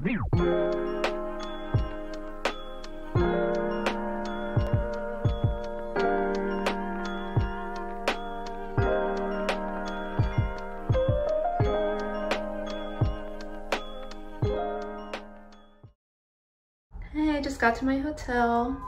Hey, I just got to my hotel.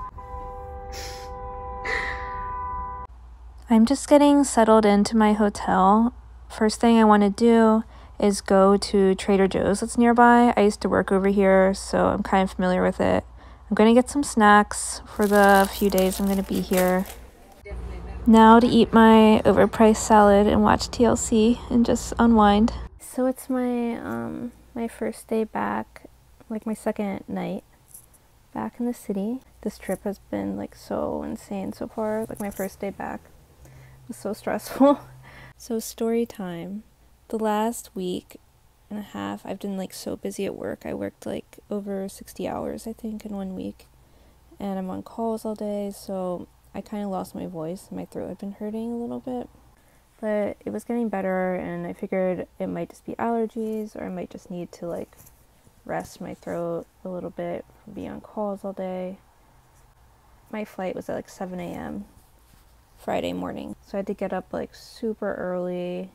I'm just getting settled into my hotel. First thing I want to do is go to Trader Joe's that's nearby. I used to work over here, so I'm kind of familiar with it. I'm going to get some snacks for the few days I'm going to be here. Now to eat my overpriced salad and watch TLC and just unwind. So it's my first day back, like my second night back in the city. This trip has been like so insane so far. Like my first day back was so stressful. So story time. The last week and a half I've been like so busy at work. I worked like over 60 hours I think in 1 week, and I'm on calls all day, so I kind of lost my voice. My throat had been hurting a little bit, but it was getting better, and I figured it might just be allergies, or I might just need to like rest my throat a little bit from being on calls all day. My flight was at like 7 a.m. Friday morning, so I had to get up like super early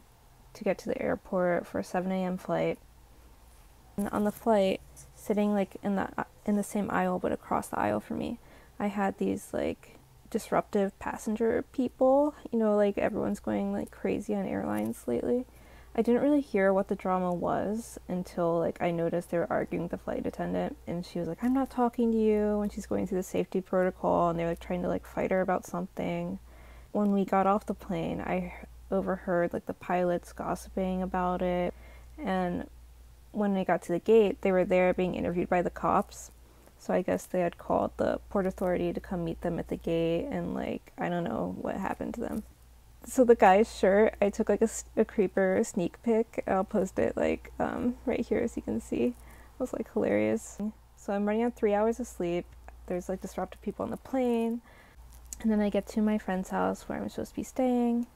to get to the airport for a 7 a.m. flight. And on the flight, sitting like in the same aisle but across the aisle from me, I had these like disruptive passenger people. You know, like everyone's going like crazy on airlines lately. I didn't really hear what the drama was until like I noticed they were arguing with the flight attendant, and she was like, "I'm not talking to you," and she's going through the safety protocol, and they're like trying to like fight her about something. When we got off the plane, I overheard like the pilots gossiping about it, and when they got to the gate, they were there being interviewed by the cops. So I guess they had called the Port Authority to come meet them at the gate, and like I don't know what happened to them. So the guy's shirt, I took like a creeper sneak pic. I'll post it like right here so you can see. It was like hilarious. So I'm running on 3 hours of sleep. There's like disruptive people on the plane, and then I get to my friend's house where I'm supposed to be staying,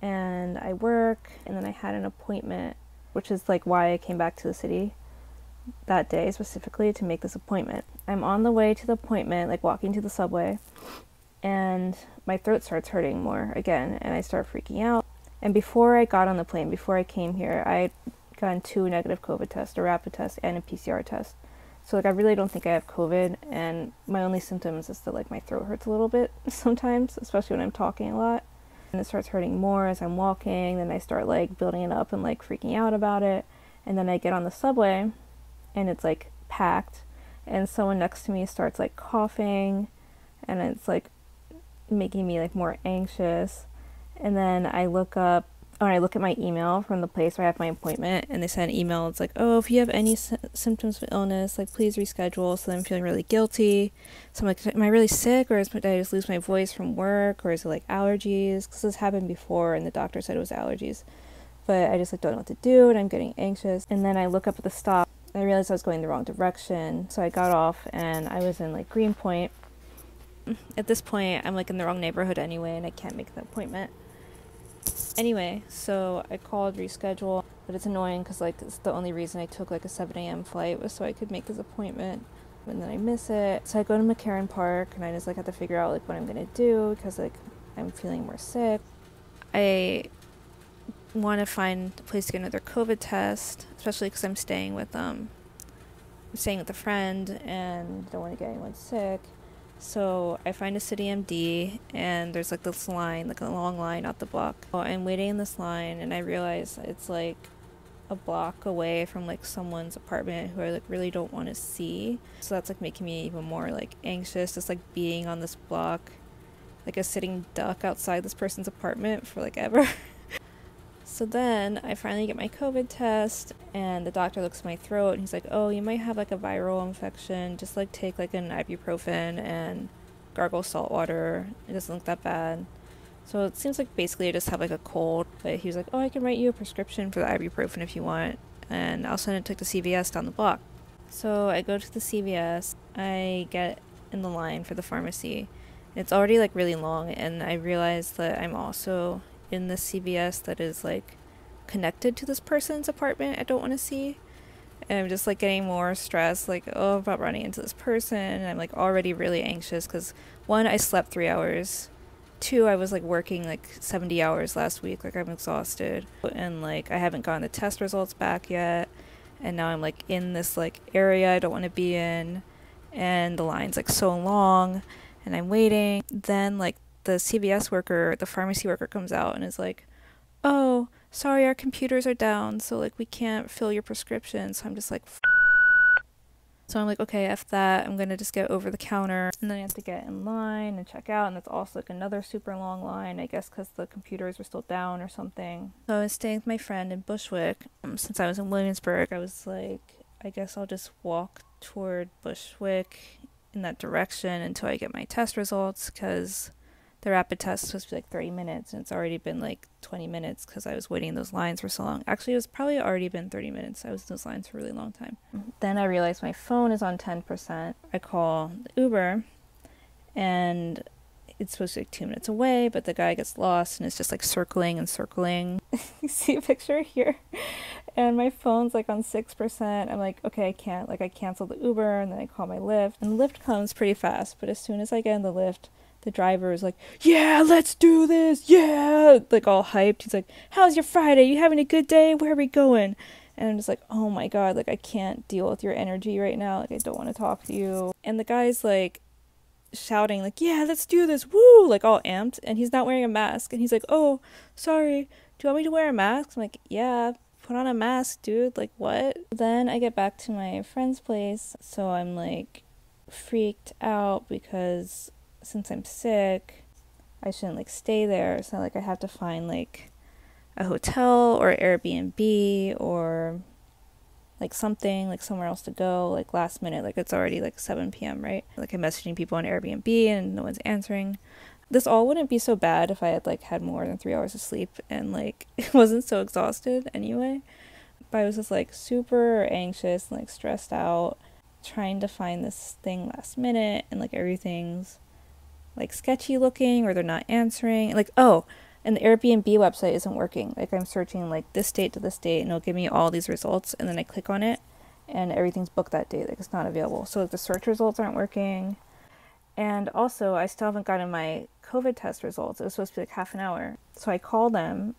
and I work, and then I had an appointment, which is like why I came back to the city that day specifically, to make this appointment. I'm on the way to the appointment, like walking to the subway, and my throat starts hurting more again, and I start freaking out. And before I got on the plane, before I came here, I had gotten 2 negative COVID tests, a rapid test and a PCR test. So like I really don't think I have COVID, and my only symptoms is that like my throat hurts a little bit sometimes, especially when I'm talking a lot. And it starts hurting more as I'm walking, then I start like building it up and like freaking out about it. And then I get on the subway and it's like packed, and someone next to me starts like coughing, and it's like making me like more anxious. And then I look up, or I look at my email from the place where I have my appointment, and they sent an email. It's like, "Oh, if you have any symptoms of illness, like please reschedule." So then I'm feeling really guilty. So I'm like, am I really sick, or did I just lose my voice from work, or is it like allergies? Because this happened before and the doctor said it was allergies. But I just like don't know what to do, and I'm getting anxious. And then I look up at the stop, and I realized I was going the wrong direction. So I got off, and I was in like Greenpoint. At this point, I'm like in the wrong neighborhood anyway, and I can't make the appointment. Anyway, so I called reschedule, but it's annoying because like it's the only reason I took like a 7 a.m. flight was so I could make this appointment, and then I miss it. So I go to McCarran Park, and I just like have to figure out like what I'm gonna do because like I'm feeling more sick. I want to find a place to get another COVID test, especially because I'm staying with a friend and don't want to get anyone sick. So I find a City MD, and there's like this line, like a long line out the block. So I'm waiting in this line, and I realize it's like a block away from like someone's apartment who I like really don't want to see. So that's like making me even more like anxious, just like being on this block, like a sitting duck outside this person's apartment for like ever. So then I finally get my COVID test, and the doctor looks at my throat, and he's like, "Oh, you might have like a viral infection. Just like take like an ibuprofen and gargle salt water. It doesn't look that bad." So it seems like basically I just have like a cold, but he was like, "Oh, I can write you a prescription for the ibuprofen if you want, and I'll send it to the CVS down the block." So I go to the CVS, I get in the line for the pharmacy. It's already like really long, and I realize that I'm also in the CVS that is like connected to this person's apartment I don't want to see. And I'm just like getting more stressed, like, oh, about running into this person. And I'm like already really anxious because one, I slept 3 hours. Two, I was like working like 70 hours last week. Like I'm exhausted. And like I haven't gotten the test results back yet. And now I'm like in this like area I don't want to be in. And the line's like so long. And I'm waiting. Then like the CVS worker, the pharmacy worker comes out and is like, oh, sorry, our computers are down, so like we can't fill your prescription. So I'm just like, so I'm like, okay, F that. I'm gonna just get over the counter, and then I have to get in line and check out, and that's also like another super long line, I guess because the computers were still down or something. So I was staying with my friend in Bushwick. Since I was in Williamsburg, I was like, I guess I'll just walk toward Bushwick in that direction until I get my test results, because the rapid test was supposed to be like 30 minutes, and it's already been like 20 minutes because I was waiting in those lines for so long. Actually, it was probably already been 30 minutes. I was in those lines for a really long time. Then I realized my phone is on 10%. I call the Uber, and it's supposed to be like 2 minutes away, but the guy gets lost and it's just like circling and circling. You see a picture here? And my phone's like on 6%. I'm like, okay, I can't. Like I cancel the Uber, and then I call my Lyft. And the Lyft comes pretty fast, but as soon as I get in the Lyft, the driver is like, yeah, let's do this, yeah, like all hyped. He's like, how's your Friday? You having a good day? Where are we going? And I'm just like, oh my god, like I can't deal with your energy right now. Like I don't want to talk to you. And the guy's like shouting like, yeah, let's do this, woo, like all amped. And he's not wearing a mask. And he's like, oh, sorry, do you want me to wear a mask? I'm like, yeah, put on a mask, dude. Like what? Then I get back to my friend's place. So I'm like freaked out because since I'm sick, I shouldn't like stay there. So like I have to find like a hotel or Airbnb or like something, like somewhere else to go, like last minute. Like it's already like 7 p.m., right? Like I'm messaging people on Airbnb and no one's answering. This all wouldn't be so bad if I had like had more than 3 hours of sleep and like it wasn't so exhausted anyway. But I was just like super anxious and like stressed out trying to find this thing last minute, and like everything's like sketchy looking or they're not answering. Like, oh, and the Airbnb website isn't working. Like I'm searching like this date to this date and it'll give me all these results, and then I click on it and everything's booked that day. Like it's not available. So the search results aren't working. And also I still haven't gotten my COVID test results. It was supposed to be like half an hour. So I called them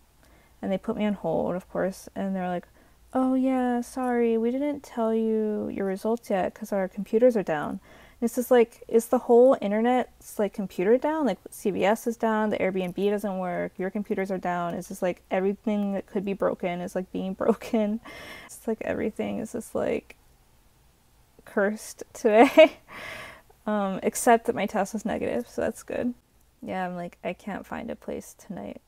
and they put me on hold, of course, and they're like, oh yeah, sorry, we didn't tell you your results yet because our computers are down. It's just like, is the whole internet's like computer down? Like CVS is down, the Airbnb doesn't work, your computers are down. It's just like everything that could be broken is like being broken. It's like everything is just like cursed today. Except that my test was negative, so that's good. Yeah, I'm like, I can't find a place tonight.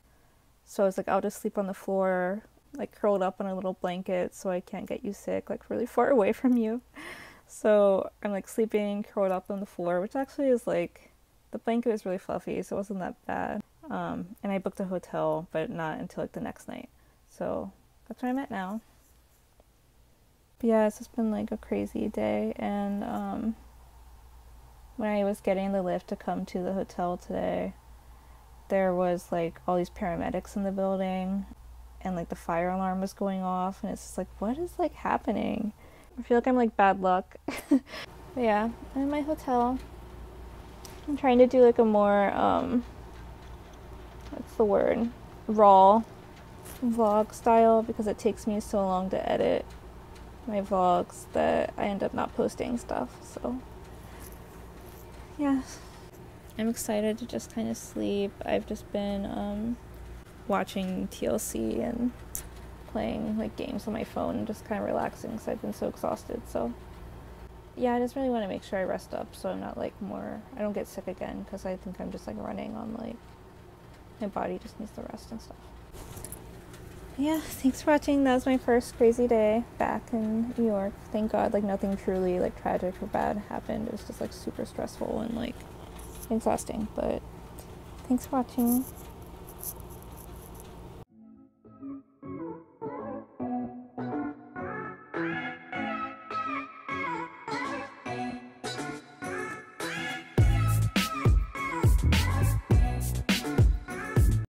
So I was like, I'll just sleep on the floor, like curled up on a little blanket so I can't get you sick, like really far away from you. So I'm like sleeping curled up on the floor, which actually is like, the blanket is really fluffy, so it wasn't that bad. And I booked a hotel, but not until like the next night. So that's where I'm at now. But yeah, it's just been like a crazy day. And when I was getting the lift to come to the hotel today, there was like all these paramedics in the building, and like the fire alarm was going off, and it's just like, what is like happening? I feel like I'm like bad luck. But yeah, I'm in my hotel. I'm trying to do like a more what's the word, raw vlog style, because it takes me so long to edit my vlogs that I end up not posting stuff. So yeah, I'm excited to just kind of sleep. I've just been watching TLC and playing like games on my phone and just kind of relaxing because I've been so exhausted. So yeah, I just really want to make sure I rest up so I'm not like I don't get sick again, because I think I'm just like running on like, my body just needs to rest and stuff. Yeah, thanks for watching. That was my first crazy day back in New York. Thank God, like nothing truly like tragic or bad happened. It was just like super stressful and like exhausting, but thanks for watching.